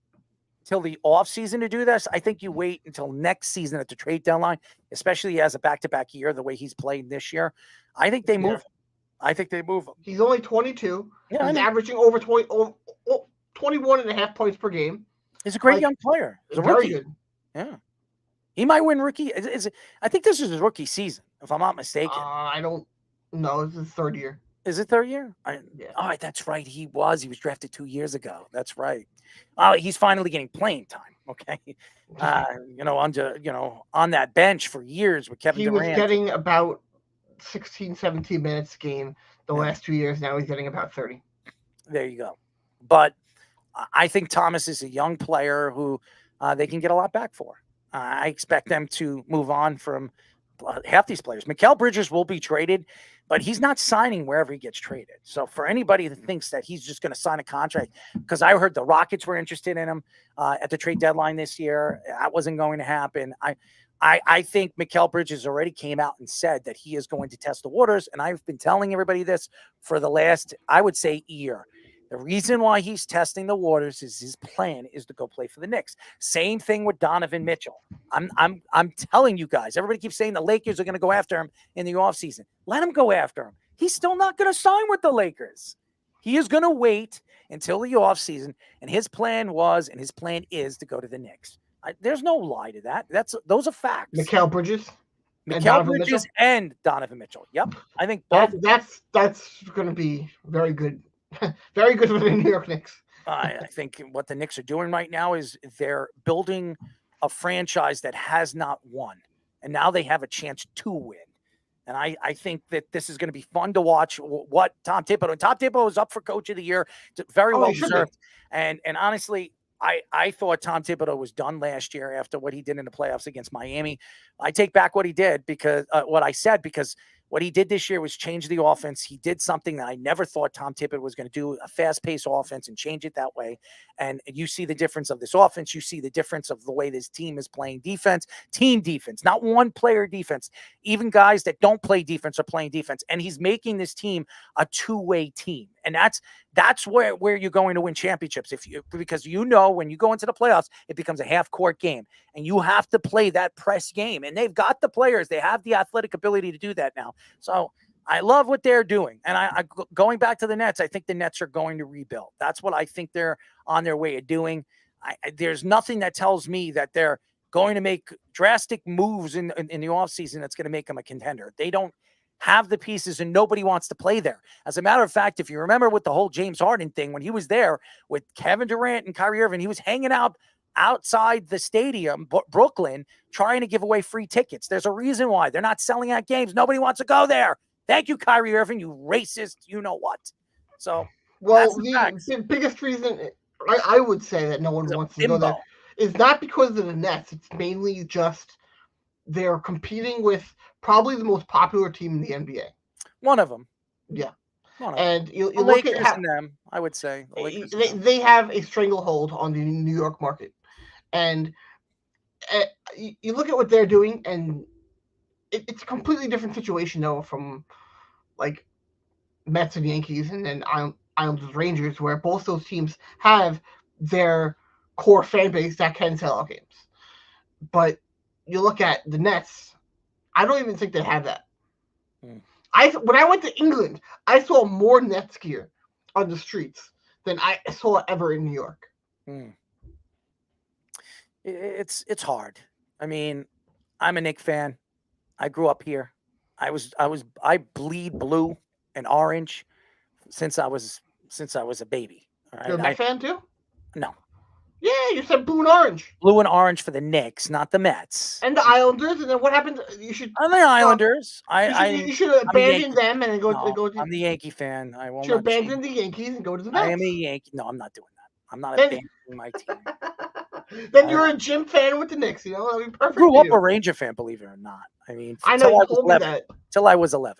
till the off season to do this. I think you wait until next season at the trade deadline, especially as a back-to-back year the way he's played this year. I think they move him. I think they move him. He's only 22. Yeah, he's averaging over 21 and a half points per game. He's a great young player. He's a very rookie. Good. Yeah. He might win rookie. I think this is his rookie season, if I'm not mistaken. I don't know. It's his third year. Is it third year? Yeah. All right, that's right. He was drafted 2 years ago. That's right. He's finally getting playing time. Okay. On that bench for years with Kevin Durant. He was getting about 16, 17 minutes a game the last 2 years. Now he's getting about 30. There you go. But I think Thomas is a young player who they can get a lot back for. I expect them to move on from half these players. Mikal Bridges will be traded, but he's not signing wherever he gets traded. So for anybody that thinks that he's just going to sign a contract, because I heard the Rockets were interested in him at the trade deadline this year, that wasn't going to happen. I think Mikal Bridges already came out and said that he is going to test the waters, and I've been telling everybody this for the last, I would say, year. The reason why he's testing the waters is his plan is to go play for the Knicks. Same thing with Donovan Mitchell. I'm telling you guys, everybody keeps saying the Lakers are going to go after him in the offseason. Let him go after him. He's still not going to sign with the Lakers. He is going to wait until the offseason, and his plan was and his plan is to go to the Knicks. There's no lie to that. Those are facts. Mikal Bridges? Mikal Bridges and Donovan Mitchell. Yep. I think that's going to be very good. Very good for the New York Knicks. I think what the Knicks are doing right now is they're building a franchise that has not won, and now they have a chance to win. And I think that this is going to be fun to watch what Tom Thibodeau. And Tom Thibodeau is up for Coach of the Year, very well deserved. And honestly, I thought Tom Thibodeau was done last year after what he did in the playoffs against Miami. I take back what he did because what I said, because what he did this year was change the offense. He did something that I never thought Tom Thibodeau was going to do, a fast-paced offense and change it that way. And you see the difference of this offense. You see the difference of the way this team is playing defense, team defense, not one-player defense. Even guys that don't play defense are playing defense. And he's making this team a two-way team. And that's where you're going to win championships. Because when you go into the playoffs, it becomes a half-court game. And you have to play that press game. And they've got the players. They have the athletic ability to do that now. So I love what they're doing. And I going back to the Nets, I think the Nets are going to rebuild. That's what I think they're on their way of doing. There's nothing that tells me that they're going to make drastic moves in the offseason that's going to make them a contender. They don't have the pieces and nobody wants to play there. As a matter of fact, if you remember with the whole James Harden thing, when he was there with Kevin Durant and Kyrie Irving, he was hanging out outside the stadium, Brooklyn, trying to give away free tickets. There's a reason why they're not selling out games. Nobody wants to go there. Thank you, Kyrie Irving, you racist, you know what. So, well, the biggest reason I would say that no one wants to go there is not because of the Nets. It's mainly just they're competing with probably the most popular team in the NBA. One of them. Yeah. And you look Lakers at them, I would say. They have a stranglehold on the New York market. And you look at what they're doing, and it's a completely different situation, though, from like Mets and Yankees and then Islanders Rangers, where both those teams have their core fan base that can sell out games. But you look at the Nets, I don't even think they have that. When I went to England, I saw more Nets gear on the streets than I saw ever in New York. It's hard. I mean, I'm a Knicks fan. I grew up here. I bleed blue and orange since I was a baby. All right? You're a Mets fan too? No. Yeah, you said blue and orange. Blue and orange for the Knicks, not the Mets. And the Islanders, and then what happened? You should. I'm the Islanders. You should abandon them and then go. I'm the Yankee fan. I won't. You should abandon the Yankees and go to the Mets. I am a Yankee. No, I'm not doing that. I'm not abandoning my team. Then you're a Jim fan with the Knicks. You know, that'd be perfect. I grew up a Ranger fan, believe it or not. I mean, I know you told me that. Till I was 11.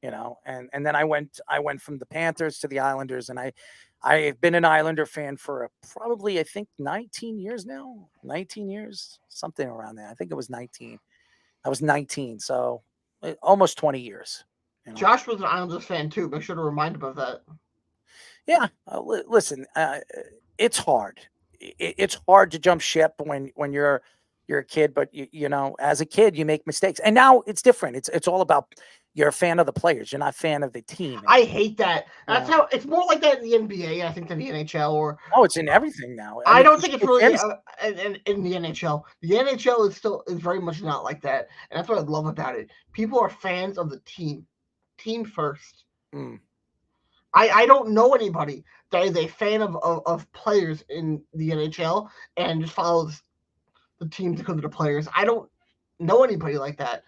You know, and then I went from the Panthers to the Islanders, and I've been an Islander fan for probably, I think, 19 years now. 19 years, something around there. I think it was 19. I was 19, so almost 20 years. You know? Josh was an Islanders fan too. Make sure to remind him of that. Yeah, listen, it's hard. It's hard to jump ship when you're a kid, but you know, as a kid, you make mistakes. And now it's different. It's all about you're a fan of the players. You're not a fan of the team. I hate that. That's how it's more like that in the NBA, I think, than the NHL. It's in everything now. I don't think it's really in the NHL. The NHL is very much not like that, and that's what I love about it. People are fans of the team first. I don't know anybody that is a fan of players in the NHL and just follows the teams because of the players. I don't know anybody like that.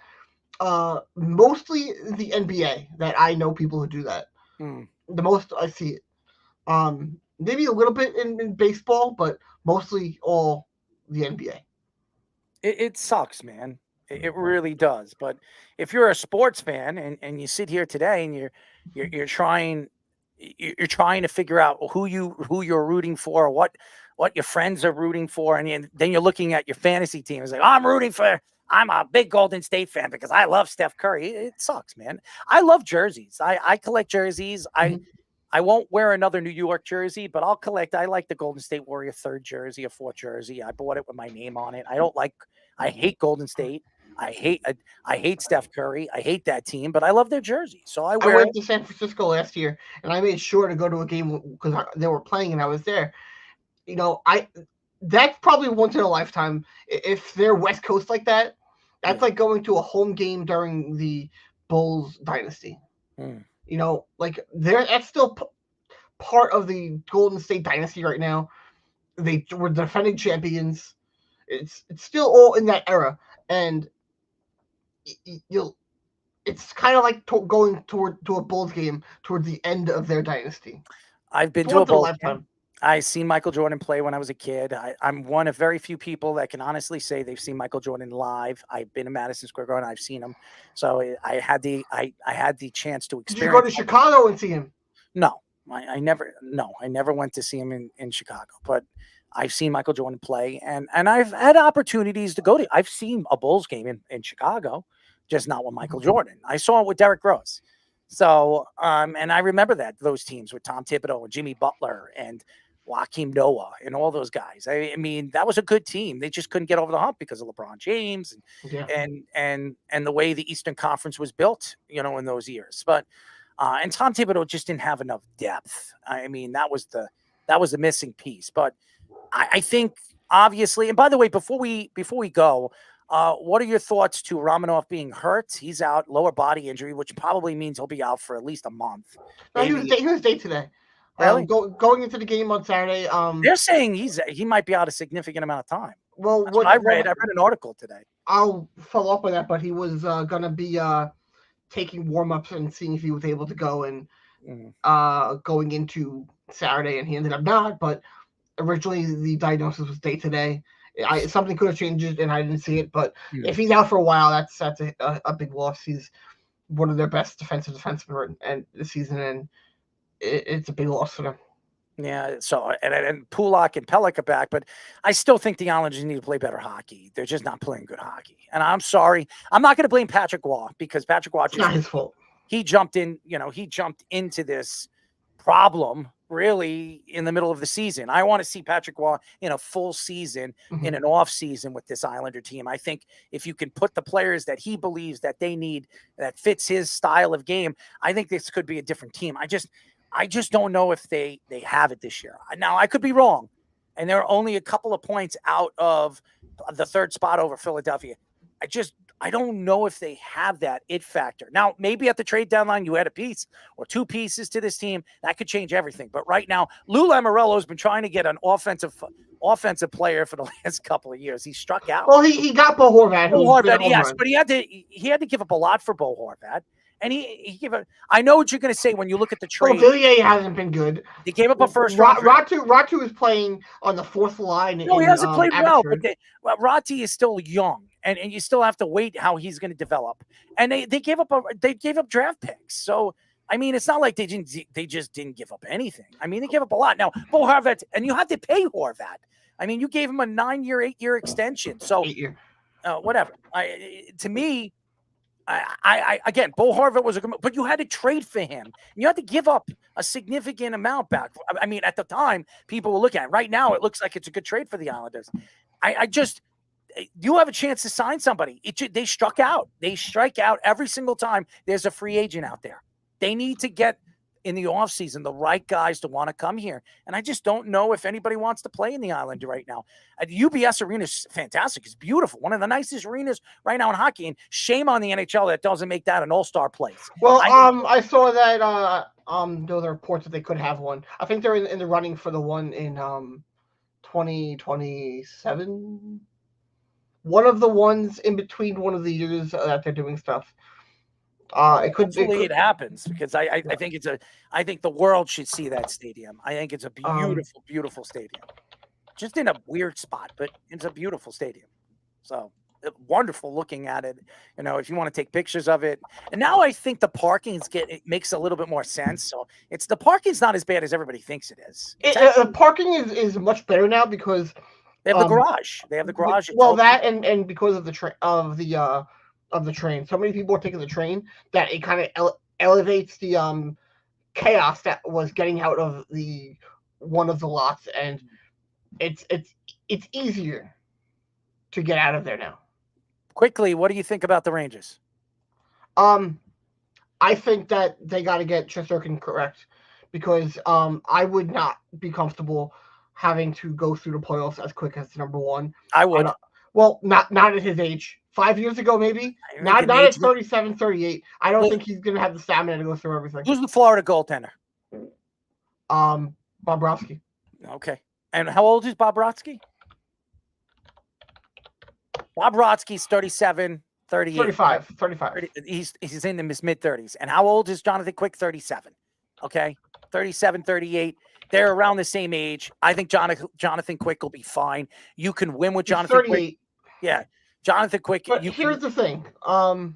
Mostly the NBA that I know people who do that. The most I see it. Maybe a little bit in baseball, but mostly all the NBA. It sucks, man. It really does. But if you're a sports fan and you sit here today and you're trying to figure out who you're rooting for, what your friends are rooting for, and then you're looking at your fantasy team. It's like, oh, I'm a big Golden State fan because I love Steph Curry. It sucks, man. I love jerseys. I collect jerseys. I won't wear another New York jersey, but I'll collect. I like the Golden State Warrior 3rd jersey, a 4th jersey. I bought it with my name on it. I hate Golden State. I hate Steph Curry. I hate that team, but I love their jersey. So I went to San Francisco last year, and I made sure to go to a game because they were playing, and I was there. That's probably once in a lifetime. If they're West Coast like that, that's like going to a home game during the Bulls dynasty. That's still part of the Golden State dynasty right now. They were defending champions. It's still all in that era, and it's kind of like going to a Bulls game towards the end of their dynasty. I've been to a Bulls game. I seen Michael Jordan play when I was a kid. I'm one of very few people that can honestly say they've seen Michael Jordan live. I've been to Madison Square Garden. I've seen him. So I had the chance to experience. Did you go to Chicago and see him? No, I never went to see him in Chicago, but I've seen Michael Jordan play, and I've had opportunities to go to. I've seen a Bulls game in Chicago, just not with Michael Jordan. I saw it with Derrick Rose. So, and I remember those teams with Tom Thibodeau and Jimmy Butler and Joakim Noah and all those guys. I mean, that was a good team. They just couldn't get over the hump because of LeBron James and the way the Eastern Conference was built, in those years. But and Tom Thibodeau just didn't have enough depth. I mean, that was the missing piece. But I think obviously, and by the way, before we go, what are your thoughts to Romanov being hurt? He's out, lower body injury, which probably means he'll be out for at least a month. No, he was day today. Really? Going into the game on Saturday. They're saying he might be out a significant amount of time. Well, I read an article today. I'll follow up on that, but he was going to be taking warm-ups and seeing if he was able to go and going into Saturday, and he ended up not. But originally, the diagnosis was day today. Something could have changed it, and I didn't see it. But if he's out for a while, that's a big loss. He's one of their best defensemen and this season, and it's a big loss for them. Yeah. So and Pulak and Pelech are back, but I still think the Islanders need to play better hockey. They're just not playing good hockey. And I'm sorry, I'm not going to blame Patrick Waugh because Patrick Waugh, it's not his fault. He jumped into this problem really in the middle of the season. I want to see Patrick Waugh in a full season, in an off season with this Islander team. I think if you can put the players that he believes that they need, that fits his style of game, I think this could be a different team. I just don't know if they have it this year. Now, I could be wrong, and they're only a couple of points out of the 3rd spot over Philadelphia. I don't know if they have that it factor. Now, maybe at the trade deadline, you add a piece or 2 pieces to this team. That could change everything. But right now, Lou Lamoriello has been trying to get an offensive player for the last couple of years. He struck out. Well, he got Bo Horvat. Yes, but he had to give up a lot for Bo Horvat. And he gave it. I know what you're going to say when you look at the trade. Well, Villiers hasn't been good. They gave up a first round. Ratu is playing on the 4th line. No, he hasn't played well. But Rati is still young, and you still have to wait how he's going to develop. And they gave up draft picks. So I mean, it's not like they just didn't give up anything. I mean, they gave up a lot. Now, Bo Horvat, and you had to pay Horvat. I mean, you gave him a 9-year, 8-year extension. So 8-year. Whatever. To me. Again, Bo Horvat was but you had to trade for him. You had to give up a significant amount back. I mean, at the time, people were looking at it. Right now, it looks like it's a good trade for the Islanders. You have a chance to sign somebody. They struck out. They strike out every single time there's a free agent out there. They need to get in the offseason, the right guys to want to come here. And I just don't know if anybody wants to play in the island right now. UBS Arena is fantastic. It's beautiful. One of the nicest arenas right now in hockey. And shame on the NHL that doesn't make that an all-star place. Well, I saw that there were reports that they could have one. I think they're in the running for the one in 2027. One of the ones in between one of the years that they're doing stuff. Hopefully it happens, because I think the world should see that stadium. I think it's a beautiful, beautiful stadium. Just in a weird spot, but it's a beautiful stadium. So wonderful looking at it. If you want to take pictures of it. And now I think the parking it makes a little bit more sense. So the parking's not as bad as everybody thinks it is. Parking is much better now because they have the garage. They have the garage. Well, that and because of the train, so many people are taking the train that it kind of elevates the chaos that was getting out of one of the lots, and it's easier to get out of there now. Quickly, what do you think about the Rangers? I think that they got to get Shesterkin correct, because I would not be comfortable having to go through the playoffs as quick as number one. I would. Well, not at his age. 5 years ago, maybe. Not at 37, 38. I don't think he's going to have the stamina to go through everything. Who's the Florida goaltender? Bobrovsky. Okay. And how old is Bobrovsky? Bobrovsky's 37, 38. 35. He's in his mid-30s. And how old is Jonathan Quick? 37. Okay. 37, 38. They're around the same age. I think Jonathan Quick will be fine. You can win with Jonathan Quick. Yeah. Jonathan Quick. But here's the thing. The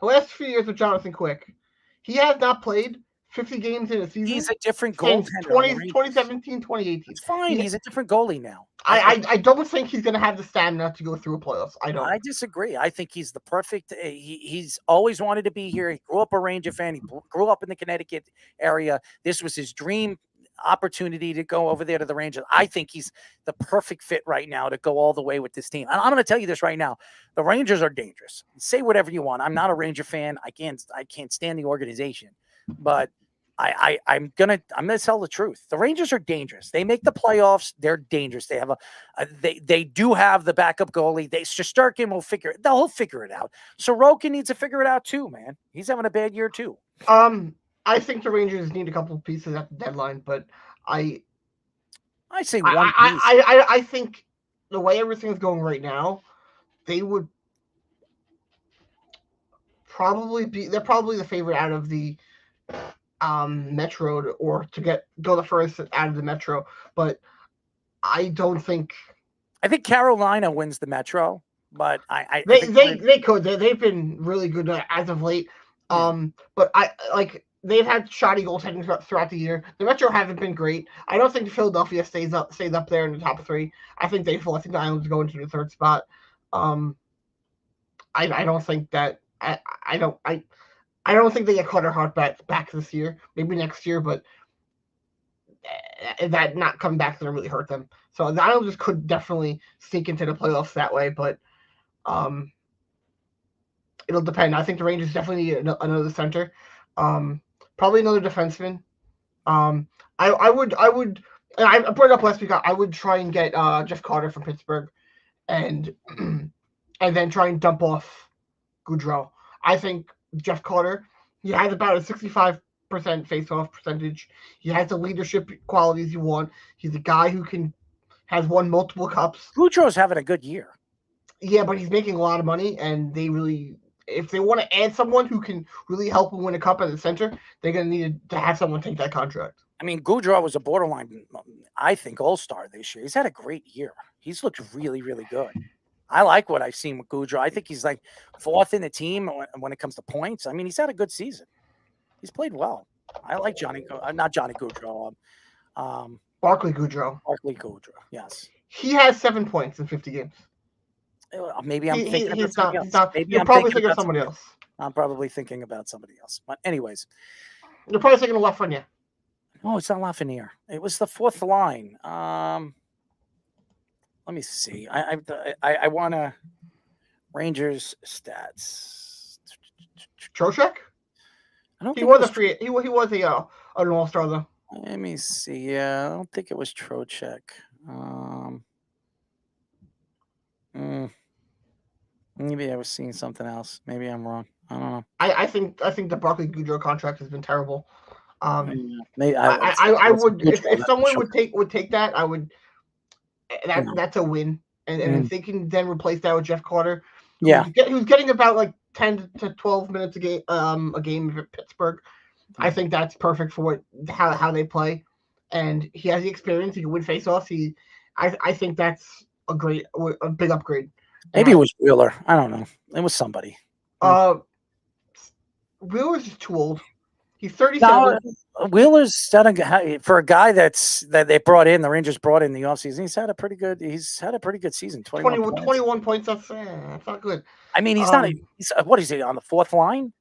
last few years of Jonathan Quick, he has not played 50 games in a season. He's a different goaltender. 2017, 2018. It's fine. He's a different goalie now. I don't think he's going to have the stamina to go through a playoffs. I disagree. I think he's the perfect. He's always wanted to be here. He grew up a Ranger fan. He grew up in the Connecticut area. This was his dream opportunity to go over there to the Rangers. I think he's the perfect fit right now to go all the way with this team. And I'm going to tell you this right now. The Rangers are dangerous. Say whatever you want. I'm not a Ranger fan. I can't stand the organization, but I'm gonna tell the truth. The Rangers are dangerous. They make the playoffs. They're dangerous. They have they do have the backup goalie. Shesterkin will figure it out. Sorokin needs to figure it out too, man. He's having a bad year too. I think the Rangers need a couple of pieces at the deadline, but I say one piece. I think the way everything's going right now, they would they're probably the favorite out of the Metro, or to go the first out of the Metro, but I don't think. I think Carolina wins the Metro, but they could. They've been really good as of late. But they've had shoddy goaltending throughout the year. The Metro haven't been great. I don't think Philadelphia stays up there in the top three. I think they fall. I think the Islanders go into the third spot. I don't think that. I don't think they get Carter Hart back this year. Maybe next year, but that not coming back is going to really hurt them. So the Islanders could definitely sneak into the playoffs that way, but it'll depend. I think the Rangers definitely need another center. Probably another defenseman. I would, and I brought it up last week. I would try and get Jeff Carter from Pittsburgh, and then try and dump off Gaudreau. I think Jeff Carter, he has about a 65% face-off percentage. He has the leadership qualities you want. He's a guy who has won multiple cups. Gaudreau's having a good year. Yeah, but he's making a lot of money, and if they want to add someone who can really help them win a cup at the center, they're going to need to have someone take that contract. I mean, Gaudreau was a borderline, I think, all-star this year. He's had a great year. He's looked really, really good. I like what I've seen with Gaudreau. I think he's like fourth in the team when it comes to points. I mean, he's had a good season. He's played well. I like not Johnny Gaudreau. Barclay Gaudreau. Barclay Gaudreau, yes. He has 7 points in 50 games. Maybe I'm thinking about somebody else. You're probably thinking of somebody else. I'm probably thinking about somebody else. But anyways. You're probably thinking of Lafreniere. No, it's not Lafreniere. It was the fourth line. Let me see. I want to Rangers stats. Trocheck? I don't He think was a free. He was an all-star though. Let me see. Yeah, I don't think it was Trocheck. Maybe I was seeing something else. Maybe I'm wrong. I don't know. I think the Barkley Goodrow contract has been terrible. Maybe I would if someone would take that, I would. That's a win, and if they can then replace that with Jeff Carter, who's getting about like 10 to 12 minutes a game at Pittsburgh. I think that's perfect for how they play, and he has the experience. He can win faceoffs. I think that's a big upgrade. Maybe it was Wheeler. I don't know. It was somebody. Wheeler's just too old. He's 37. Wheeler's for a guy that they brought in. The Rangers brought in the offseason. He's had a pretty good season. 21 points. That's not good. I mean, he's not. What is he on the fourth line?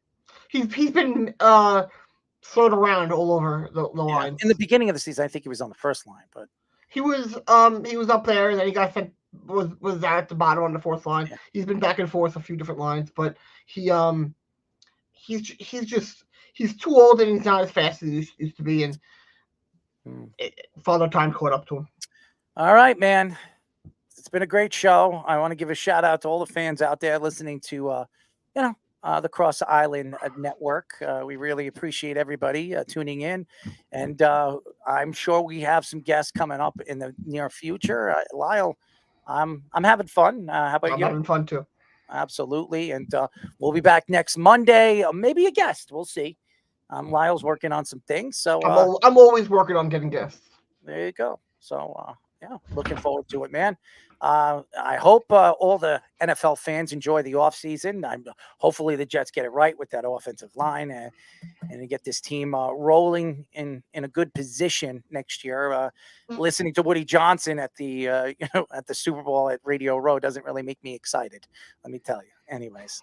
He's been thrown around all over the lines. In the beginning of the season, I think he was on the first line, but he was up there, and then he got sent was at the bottom on the fourth line. Yeah. He's been back and forth a few different lines, but he's too old and he's not as fast as he used to be, and Father Time caught up to him. All right, man. It's been a great show. I want to give a shout out to all the fans out there listening to the Cross Island Network. We really appreciate everybody tuning in, and I'm sure we have some guests coming up in the near future. Lyle, I'm having fun. How about you? I'm having fun too. Absolutely, and we'll be back next Monday. Maybe a guest. We'll see. Lyle's working on some things, so I'm always working on getting guests. There you go. So looking forward to it, man. I hope all the NFL fans enjoy the offseason. Hopefully the Jets get it right with that offensive line and get this team rolling in a good position next year. Listening to Woody Johnson at the at the Super Bowl at Radio Row doesn't really make me excited. Let me tell you. Anyways,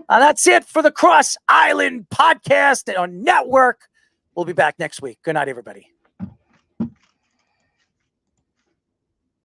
that's it for the Cross Island Podcast on Network. We'll be back next week. Good night, everybody.